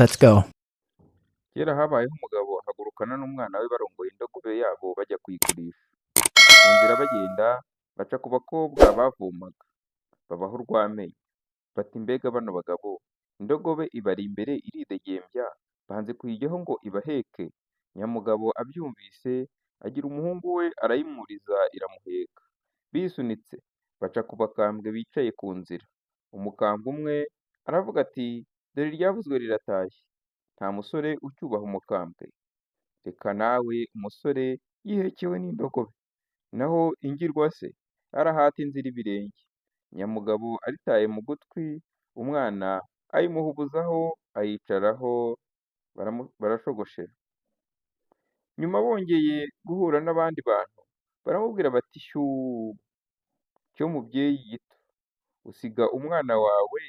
Let's go. Kera habayeho umugabo ahagurukana n'umwana we barongoye indogobe yabo bajya kuyigurisha. Mu nzira bagenda baca ku bakobwa bavomaga, babaha urw'amenyo. Bati mbega bano bagabo, indogobe ibari imbere iridegembya, banze kuyijyaho ngo ibaheke. Nyamugabo abyumvise agira umuhungu we arayimuriza iramuheka. Bisunitse baca ku bakambwe bicaye ku nzira. Umukambwe umwe aravuga ati dore iryavuzwe riratashye. Nta musore ucyubaha umukambwe. Reka nawe umusore yihekewe n'indogobe. Naho ingirwa se arahata inzira ibirenge. Nyamugabo aritaye mu gutwi, umwana ayimuhubuzaho ayicaraho barashogoshera. Nyuma bongeye guhura n'abandi bantu, baramubwira bati shyuu, cyo mubyeyi gito, usiga umwana wawe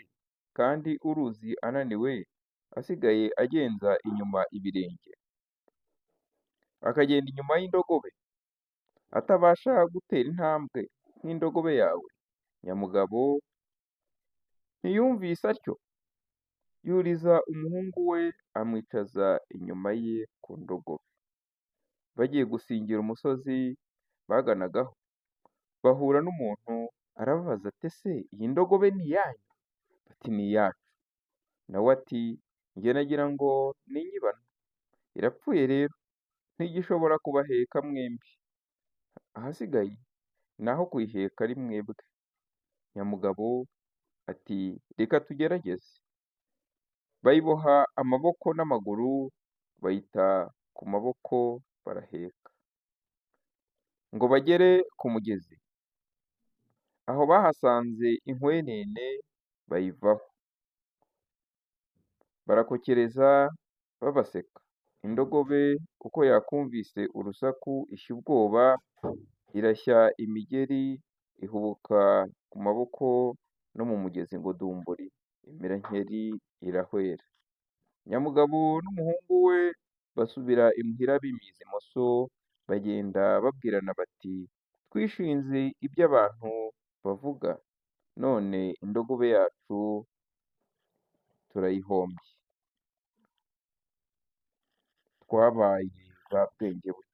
kandi uruzi ananiwe, asigaye agenza inyuma ibirenge, akagenda inyuma y'indogobe, atabasha gutera intambwe nk'indogobe yawe. Nyamugabo ntiyumvise atyo, yuriza umuhungu we amwicaza inyuma ye ku ndogobe. Bagiye gusingira umusozi baganagaho, bahura n'umuntu arababaza ati ese iyi ndogobe ni iyanyu? Bati ni iyacu. Nawe ati njye nagira ngo ni inyibano, irapfuye rero ntigishobora kubaheka mwembi, ahasigaye ni aho kuyiheka ari mwebwe. Nyamugabo ati reka tugerageze. Bayiboha amaboko n'amaguru, bayita ku maboko baraheka. Ngo bagere ku mugezi, aho bahasanze inkwenene bayivaho. Barakokereza babaseka. Indogobe uko yakumvise urusaku ishya ubwoba, irashya imigeri, ihubuka ku maboko no mu mugezi ngo dumburi, imira nkeri irahwera. Nyamugabo n'umuhungu we basubira imuhira bimiza imoso, bagenda babwirana bati twishinze ibyo abantu bavuga, none indogobe yacu turayihombye. Twabaye ba bwenge buke.